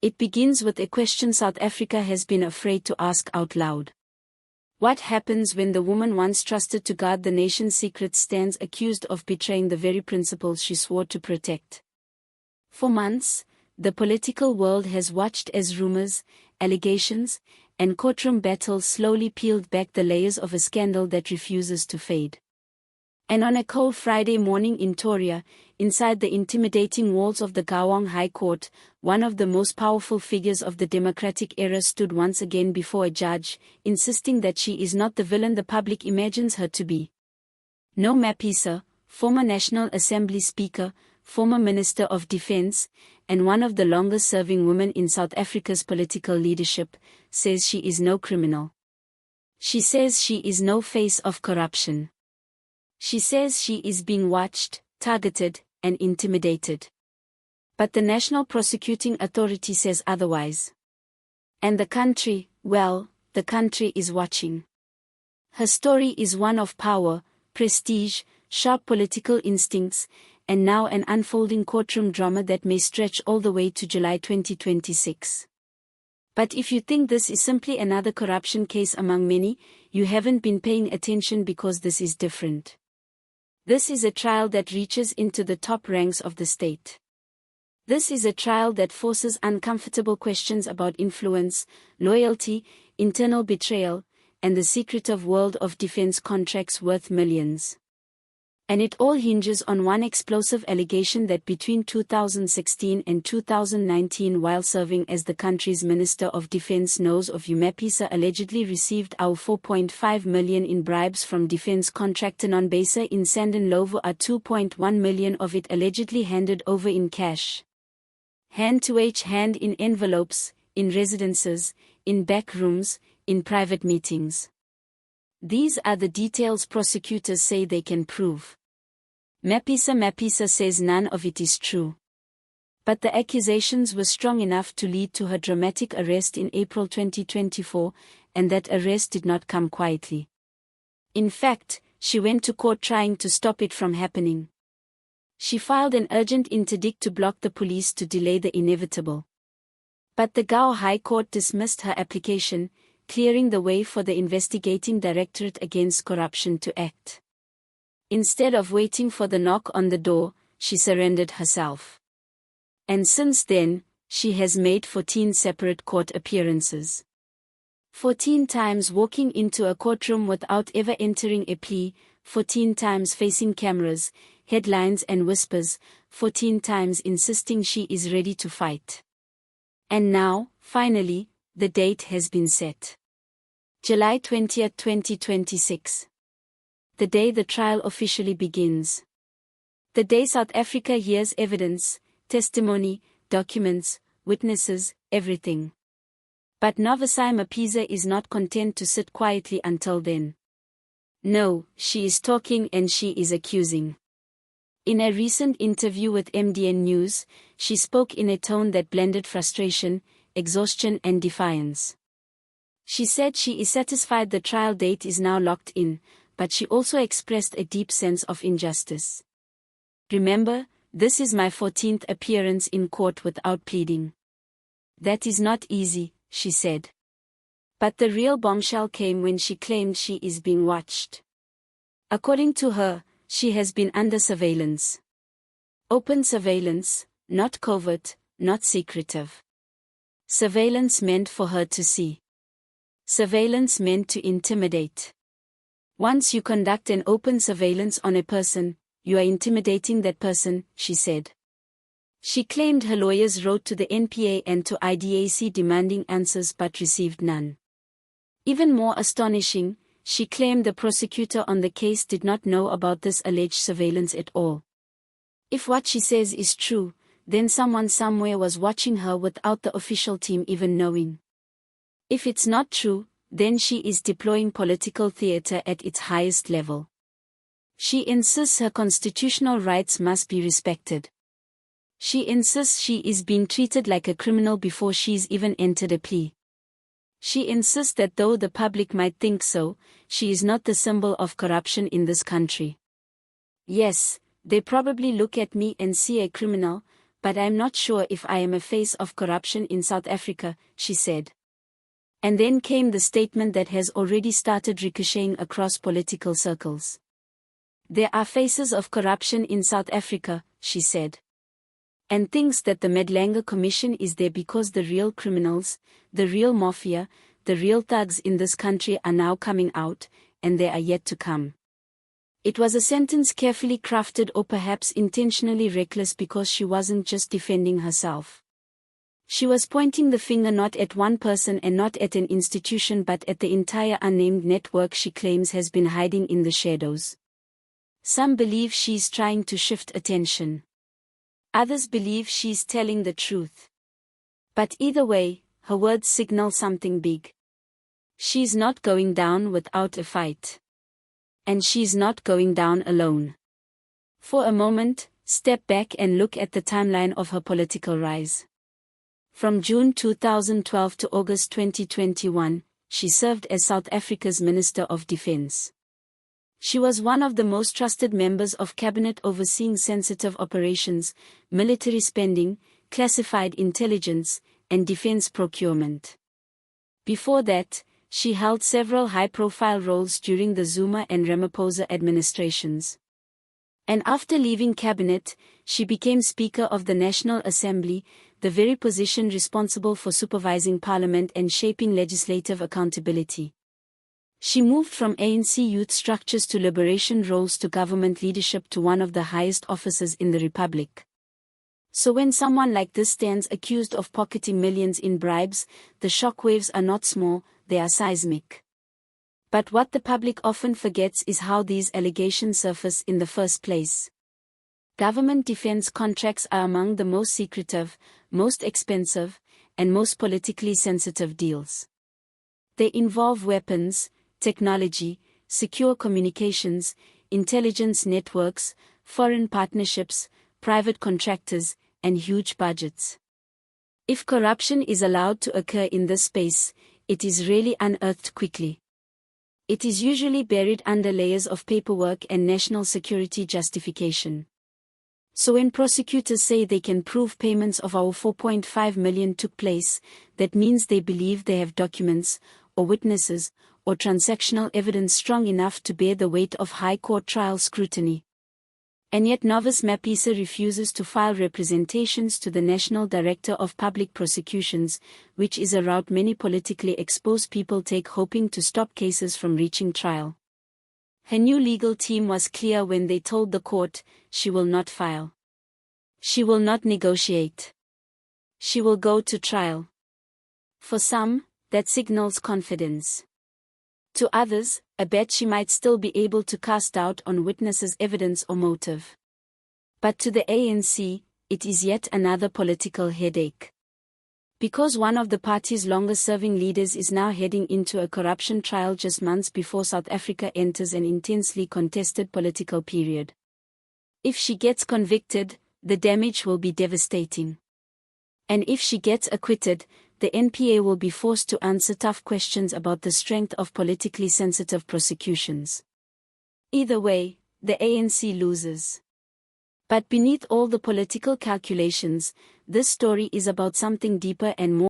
It begins with a question South Africa has been afraid to ask out loud. What happens when the woman once trusted to guard the nation's secrets stands accused of betraying the very principles she swore to protect? For months, the political world has watched as rumors, allegations, and courtroom battles slowly peeled back the layers of a scandal that refuses to fade. And on a cold Friday morning in Pretoria, inside the intimidating walls of the Gauteng High Court, one of the most powerful figures of the democratic era stood once again before a judge, insisting that she is not the villain the public imagines her to be. No Mapisa, former National Assembly Speaker, former Minister of Defence, and one of the longest-serving women in South Africa's political leadership, says she is no criminal. She says she is no face of corruption. She says she is being watched, targeted, and intimidated. But the National Prosecuting Authority says otherwise. And the country, well, the country is watching. Her story is one of power, prestige, sharp political instincts, and now an unfolding courtroom drama that may stretch all the way to July 2026. But if you think this is simply another corruption case among many, you haven't been paying attention, because this is different. This is a trial that reaches into the top ranks of the state. This is a trial that forces uncomfortable questions about influence, loyalty, internal betrayal, and the secretive world of defense contracts worth millions. And it all hinges on one explosive allegation that between 2016 and 2019, while serving as the country's Minister of Defense, Nosiviwe Mapisa allegedly received our 4.5 million in bribes from defense contractor Nosiviwe in Sandton, 2.1 million of it allegedly handed over in cash. Hand to hand in envelopes, in residences, in back rooms, in private meetings. These are the details prosecutors say they can prove. Mapisa says none of it is true. But the accusations were strong enough to lead to her dramatic arrest in April 2024, and that arrest did not come quietly. In fact, she went to court trying to stop it from happening. She filed an urgent interdict to block the police to delay the inevitable. But the Gauteng High Court dismissed her application, clearing the way for the Investigating Directorate Against Corruption to act. Instead of waiting for the knock on the door, she surrendered herself. And since then, she has made 14 separate court appearances. 14 times walking into a courtroom without ever entering a plea, 14 times facing cameras, headlines and whispers, 14 times insisting she is ready to fight. And now, finally, the date has been set. July 20, 2026. The day the trial officially begins. The day South Africa hears evidence, testimony, documents, witnesses, everything. But Nosiviwe Mapisa is not content to sit quietly until then. No, she is talking and she is accusing. In a recent interview with MDN News, she spoke in a tone that blended frustration, exhaustion and defiance. She said she is satisfied the trial date is now locked in, but she also expressed a deep sense of injustice. Remember, this is my 14th appearance in court without pleading. That is not easy, she said. But the real bombshell came when she claimed she is being watched. According to her, she has been under surveillance. Open surveillance, not covert, not secretive. Surveillance meant for her to see. Surveillance meant to intimidate. Once you conduct an open surveillance on a person, you are intimidating that person, she said. She claimed her lawyers wrote to the NPA and to IDAC demanding answers but received none. Even more astonishing, she claimed the prosecutor on the case did not know about this alleged surveillance at all. If what she says is true, then someone somewhere was watching her without the official team even knowing. If it's not true, then she is deploying political theater at its highest level. She insists her constitutional rights must be respected. She insists she is being treated like a criminal before she's even entered a plea. She insists that though the public might think so, she is not the symbol of corruption in this country. Yes, they probably look at me and see a criminal, but I'm not sure if I am a face of corruption in South Africa, she said. And then came the statement that has already started ricocheting across political circles. There are faces of corruption in South Africa, she said. And thinks that the Madlanga Commission is there because the real criminals, the real mafia, the real thugs in this country are now coming out, and they are yet to come. It was a sentence carefully crafted or perhaps intentionally reckless because she wasn't just defending herself. She was pointing the finger not at one person and not at an institution but at the entire unnamed network she claims has been hiding in the shadows. Some believe she's trying to shift attention. Others believe she's telling the truth. But either way, her words signal something big. She's not going down without a fight. And she's not going down alone. For a moment, step back and look at the timeline of her political rise. From June 2012 to August 2021, she served as South Africa's Minister of Defense. She was one of the most trusted members of cabinet overseeing sensitive operations, military spending, classified intelligence, and defense procurement. Before that, she held several high-profile roles during the Zuma and Ramaphosa administrations. And after leaving cabinet, she became Speaker of the National Assembly, the very position responsible for supervising parliament and shaping legislative accountability. She moved from ANC youth structures to liberation roles to government leadership to one of the highest offices in the Republic. So when someone like this stands accused of pocketing millions in bribes, the shockwaves are not small, they are seismic. But what the public often forgets is how these allegations surface in the first place. Government defense contracts are among the most secretive, most expensive, and most politically sensitive deals. They involve weapons, technology, secure communications, intelligence networks, foreign partnerships, private contractors, and huge budgets. If corruption is allowed to occur in this space, it is rarely unearthed quickly. It is usually buried under layers of paperwork and national security justification. So when prosecutors say they can prove payments of our 4.5 million took place, that means they believe they have documents, or witnesses, or transactional evidence strong enough to bear the weight of high court trial scrutiny. And yet Nosiviwe Mapisa refuses to file representations to the National Director of Public Prosecutions, which is a route many politically exposed people take hoping to stop cases from reaching trial. Her new legal team was clear when they told the court, she will not file. She will not negotiate. She will go to trial. For some, that signals confidence. To others, a bet she might still be able to cast doubt on witnesses' evidence or motive. But to the ANC, it is yet another political headache. Because one of the party's longest-serving leaders is now heading into a corruption trial just months before South Africa enters an intensely contested political period. If she gets convicted, the damage will be devastating. And if she gets acquitted, the NPA will be forced to answer tough questions about the strength of politically sensitive prosecutions. Either way, the ANC loses. But beneath all the political calculations, this story is about something deeper and more